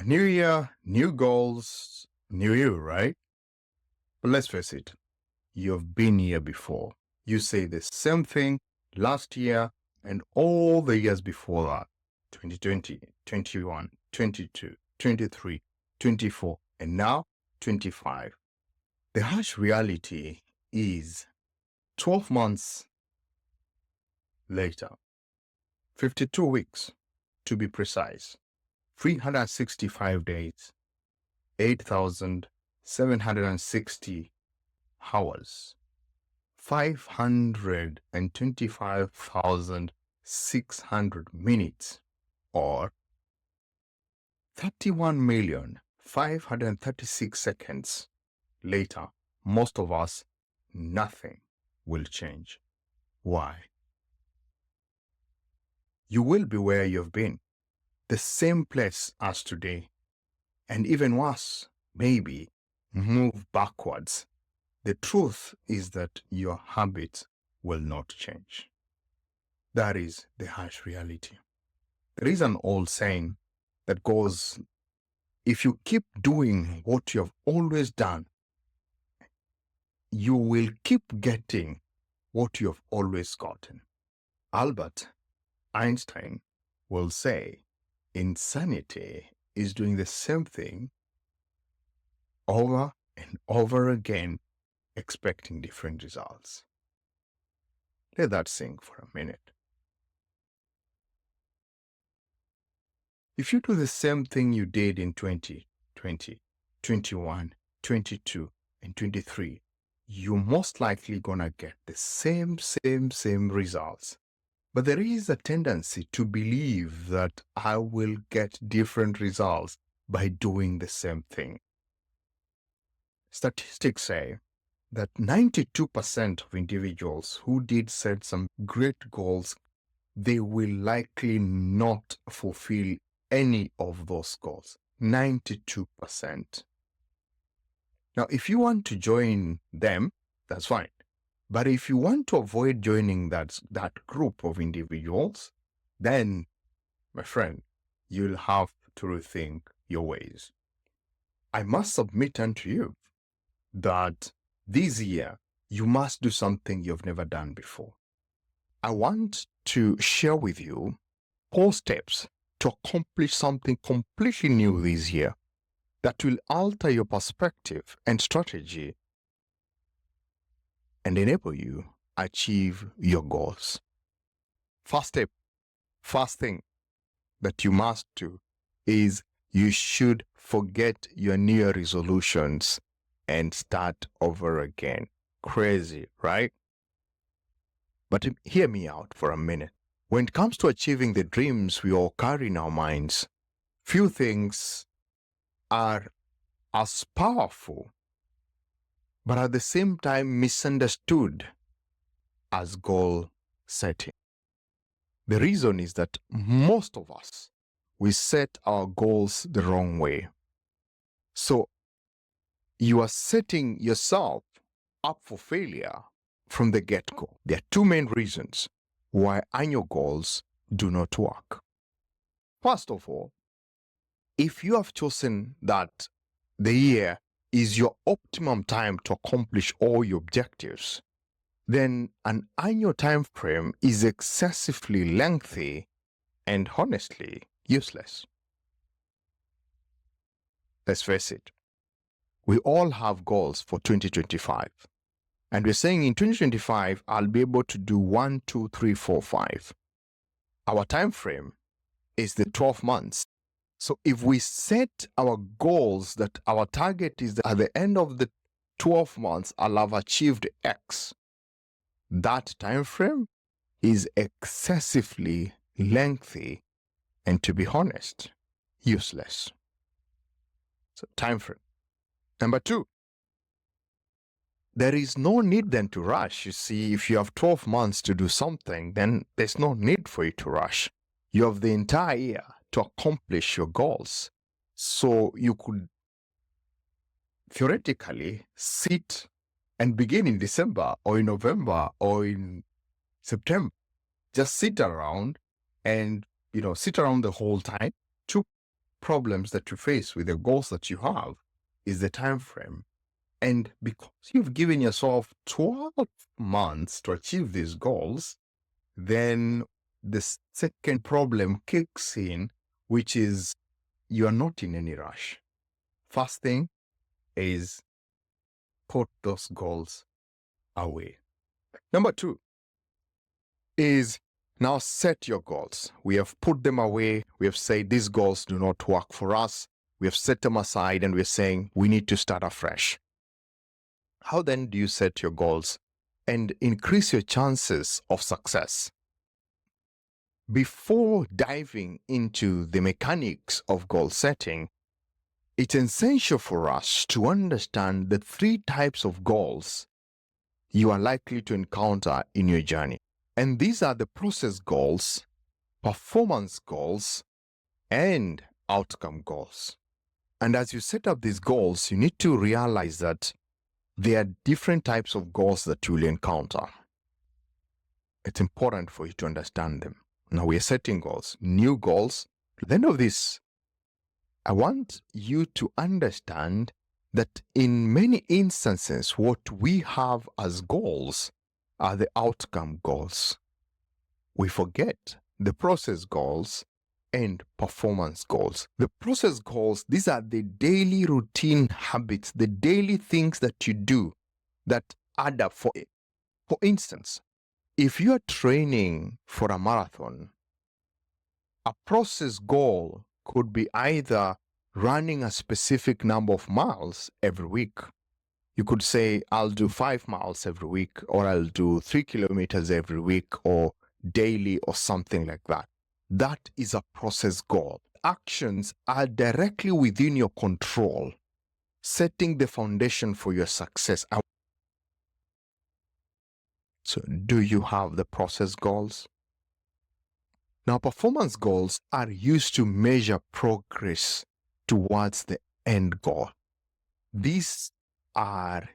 A new year, new goals, new you, right? But let's face it, you've been here before. You say the same thing last year and all the years before that. 2020, 21, 22, 23, 24, and now 25. The harsh reality is 12 months later, 52 weeks to be precise, 365 days, 8,760 hours, 525,600 minutes, or 31,536 seconds later, most of us, nothing will change. Why? You will be where you've been, the same place as today, and even worse, maybe move backwards. The truth is that your habits will not change. That is the harsh reality. There is an old saying that goes, if you keep doing what you have always done, you will keep getting what you have always gotten. Albert Einstein will say, insanity is doing the same thing over and over again, expecting different results. Let that sink for a minute. If you do the same thing you did in 2020, 21, 22, and 23, you're most likely gonna get the same results. But there is a tendency to believe that I will get different results by doing the same thing. Statistics say that 92% of individuals who did set some great goals, they will likely not fulfill any of those goals. 92%. Now, if you want to join them, that's fine. But if you want to avoid joining that group of individuals, then, my friend, you'll have to rethink your ways. I must submit unto you that this year, you must do something you've never done before. I want to share with you 4 steps to accomplish something completely new this year that will alter your perspective and strategy and enable you achieve your goals. First step, first thing that you must do is you should forget your New Year resolutions and start over again. Crazy, right? But hear me out for a minute. When it comes to achieving the dreams we all carry in our minds, few things are as powerful, but at the same time misunderstood as goal setting. The reason is that most of us, we set our goals the wrong way. So you are setting yourself up for failure from the get-go. There are 2 main reasons why annual goals do not work. First of all, if you have chosen that the year is your optimum time to accomplish all your objectives, then an annual time frame is excessively lengthy and honestly useless. Let's face it, we all have goals for 2025. And we're saying in 2025, I'll be able to do 1, 2, 3, 4, 5. Our time frame is the 12 months. So if we set our goals that our target is that at the end of the 12 months, I'll have achieved X, that time frame is excessively lengthy and, to be honest, useless. So time frame. Number 2, there is no need then to rush. You see, if you have 12 months to do something, then there's no need for you to rush. You have the entire year to accomplish your goals. So you could theoretically sit and begin in December or in November or in September. Just sit around and, sit around the whole time to problems that you face with the goals that you have is the time frame. And because you've given yourself 12 months to achieve these goals, then the second problem kicks in, which is you are not in any rush. First thing is put those goals away. Number two is now set your goals. We have put them away. We have said these goals do not work for us. We have set them aside and we're saying we need to start afresh. How then do you set your goals and increase your chances of success? Before diving into the mechanics of goal setting, it's essential for us to understand the three types of goals you are likely to encounter in your journey. And these are the process goals, performance goals, and outcome goals. And as you set up these goals, you need to realize that there are different types of goals that you will encounter. It's important for you to understand them. Now we are setting goals, new goals. At the end of this, I want you to understand that in many instances, what we have as goals are the outcome goals. We forget the process goals and performance goals. The process goals, these are the daily routine habits, the daily things that you do that add up. For instance, if you are training for a marathon, a process goal could be either running a specific number of miles every week. You could say, I'll do 5 miles every week, or I'll do 3 kilometers every week, or daily, or something like that. That is a process goal. Actions are directly within your control, setting the foundation for your success. So, do you have the process goals? Now, performance goals are used to measure progress towards the end goal. These are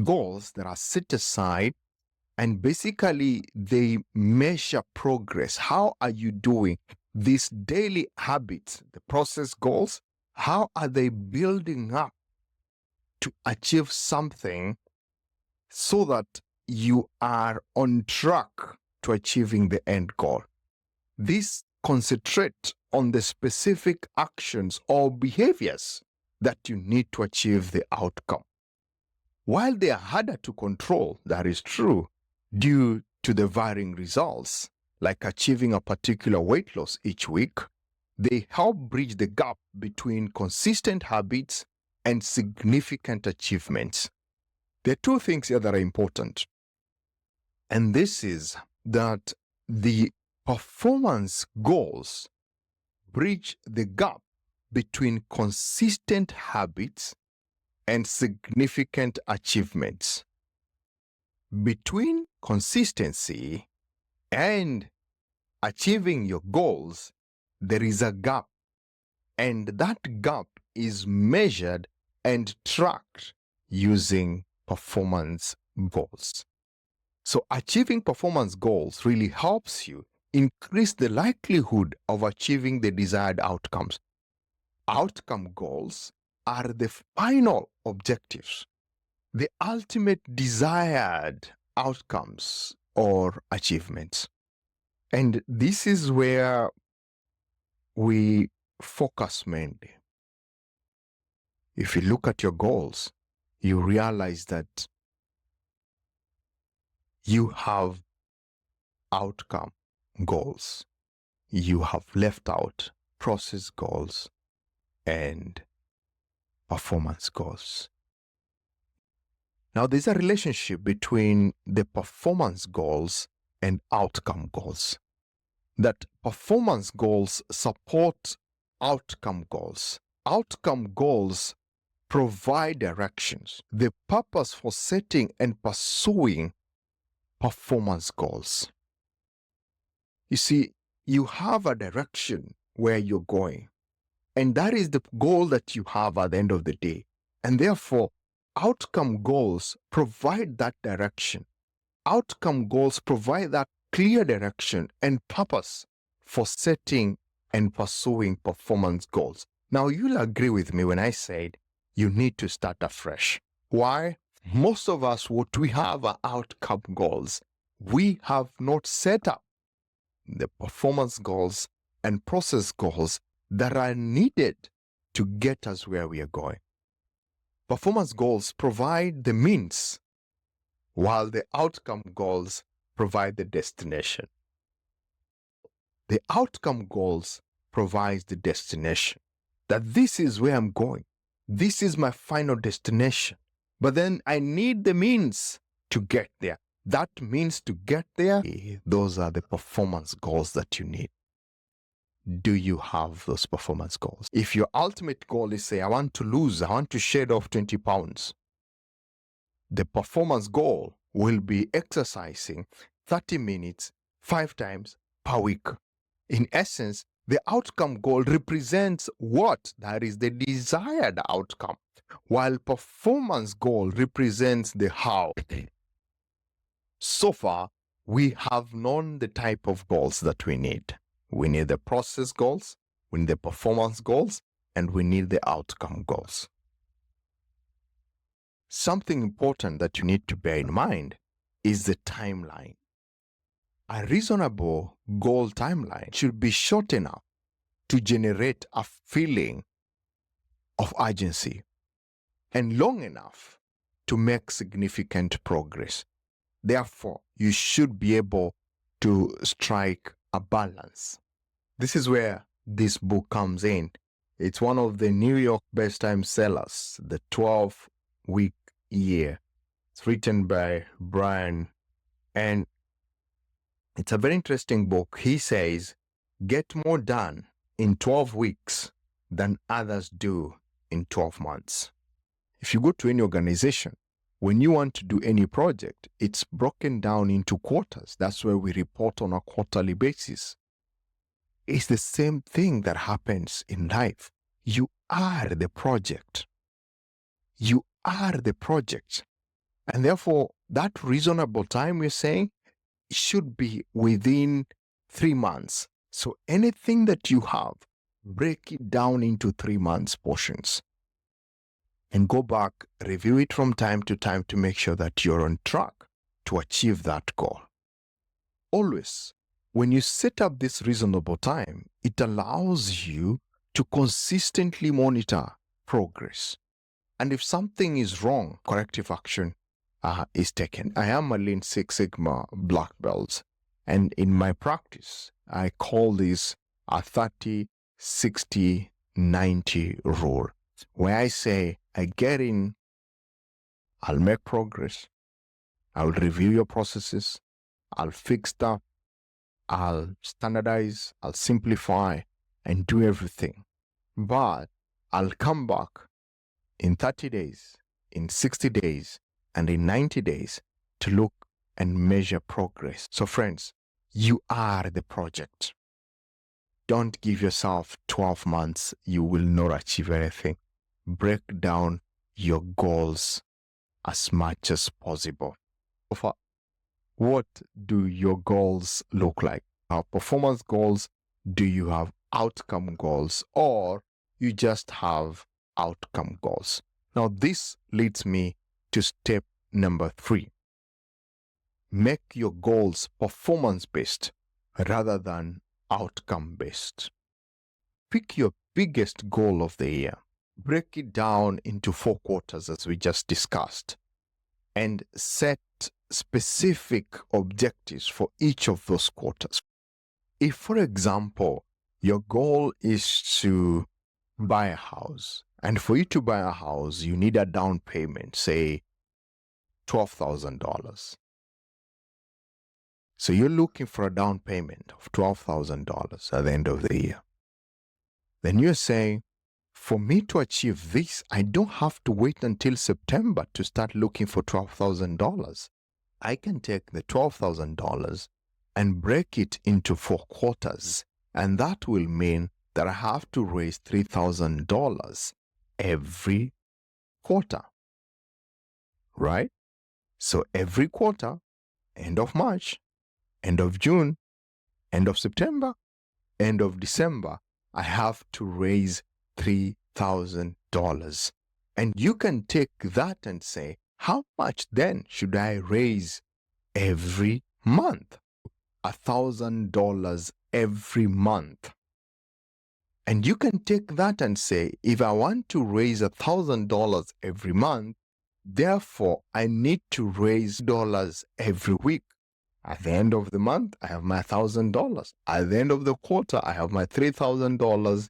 goals that are set aside and basically they measure progress. How are you doing? These daily habits, the process goals, how are they building up to achieve something so that you are on track to achieving the end goal? These concentrate on the specific actions or behaviors that you need to achieve the outcome. While they are harder to control, that is true, due to the varying results, like achieving a particular weight loss each week, they help bridge the gap between consistent habits and significant achievements. There are two things here that are important. And this is that the performance goals bridge the gap between consistent habits and significant achievements. Between consistency and achieving your goals, there is a gap, and that gap is measured and tracked using performance goals. So achieving performance goals really helps you increase the likelihood of achieving the desired outcomes. Outcome goals are the final objectives, the ultimate desired outcomes or achievements. And this is where we focus mainly. If you look at your goals, you realize that you have outcome goals. You have left out process goals and performance goals. Now, there's a relationship between the performance goals and outcome goals. That performance goals support outcome goals. Outcome goals provide directions, the purpose for setting and pursuing performance goals. You see, you have a direction where you're going, and that is the goal that you have at the end of the day. And therefore, outcome goals provide that direction. Outcome goals provide that clear direction and purpose for setting and pursuing performance goals. Now, you'll agree with me when I said you need to start afresh. Why? Most of us, what we have are outcome goals. We have not set up the performance goals and process goals that are needed to get us where we are going. Performance goals provide the means, while the outcome goals provide the destination. The outcome goals provide the destination, that this is where I'm going. This is my final destination. But then I need the means to get there. That means to get there, those are the performance goals that you need. Do you have those performance goals? If your ultimate goal is, say, I want to shed off 20 pounds, the performance goal will be exercising 30 minutes 5 times per week. In essence, the outcome goal represents what? That is the desired outcome, while performance goal represents the how. So far, we have known the type of goals that we need. We need the process goals, we need the performance goals, and we need the outcome goals. Something important that you need to bear in mind is the timeline. A reasonable goal timeline should be short enough to generate a feeling of urgency and long enough to make significant progress. Therefore, you should be able to strike a balance. This is where this book comes in. It's one of the New York best time sellers, The 12-Week Year. It's written by Brian, and it's a very interesting book. He says, get more done in 12 weeks than others do in 12 months. If you go to any organization, when you want to do any project, it's broken down into quarters. That's where we report on a quarterly basis. It's the same thing that happens in life. You are the project. You are the project. And therefore, that reasonable time we're saying should be within 3 months. So anything that you have, break it down into 3 months portions. And go back, review it from time to time to make sure that you're on track to achieve that goal. Always, when you set up this reasonable time, it allows you to consistently monitor progress. And if something is wrong, corrective action is taken. I am a Lean Six Sigma black belt, and in my practice, I call this a 30-60-90 rule, where I say, I get in, I'll make progress, I'll review your processes, I'll fix stuff, I'll standardize, I'll simplify, and do everything. But I'll come back in 30 days, in 60 days, and in 90 days to look and measure progress. So friends, you are the project. Don't give yourself 12 months. You will not achieve anything. Break down your goals as much as possible. What do your goals look like? Are performance goals? Do you have outcome goals? Or you just have outcome goals? Now, this leads me to step number 3. Make your goals performance-based rather than outcome-based. Pick your biggest goal of the year. Break it down into 4 quarters as we just discussed, and set specific objectives for each of those quarters. If, for example, your goal is to buy a house, and for you to buy a house, you need a down payment, say $12,000. So you're looking for a down payment of $12,000 at the end of the year. Then you're saying, for me to achieve this, I don't have to wait until September to start looking for $12,000. I can take the $12,000 and break it into 4 quarters. And that will mean that I have to raise $3,000 every quarter. Right? So every quarter, end of March, end of June, end of September, end of December, I have to raise $3,000. And you can take that and say, how much then should I raise every month? $1,000 every month. And you can take that and say, if I want to raise $1,000 every month, therefore I need to raise dollars every week. At the end of the month, I have my $1,000. At the end of the quarter, I have my $3,000.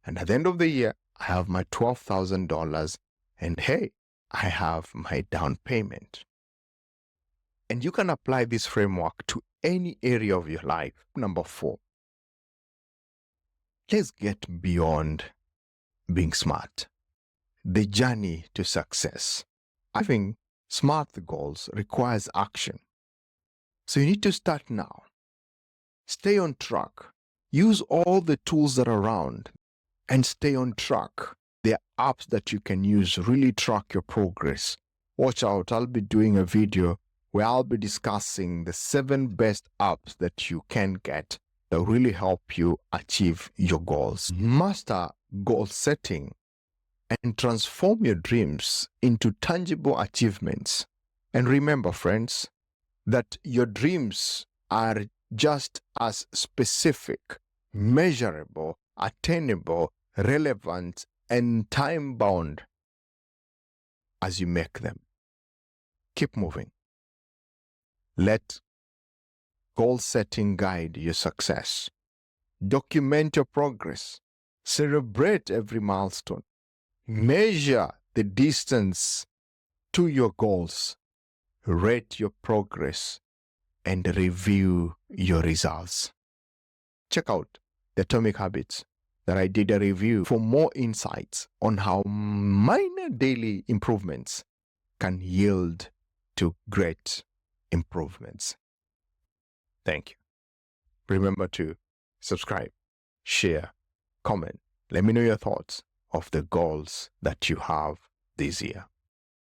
And at the end of the year, I have my $12,000. And hey, I have my down payment. And you can apply this framework to any area of your life. Number 4, let's get beyond being smart. The journey to success. Having smart goals requires action. So you need to start now. Stay on track. Use all the tools that are around and stay on track. There are apps that you can use, really track your progress. Watch out, I'll be doing a video where I'll be discussing the 7 best apps that you can get that really help you achieve your goals. Master goal setting and transform your dreams into tangible achievements. And remember, friends, that your dreams are just as specific, measurable, attainable, relevant, and time-bound as you make them. Keep moving. Let goal setting guide your success. Document your progress. Celebrate every milestone. Measure the distance to your goals. Rate your progress and review your results. Check out the Atomic Habits that I did a review for more insights on how minor daily improvements can yield to great improvements. Thank you. Remember to subscribe, share, comment. Let me know your thoughts of the goals that you have this year.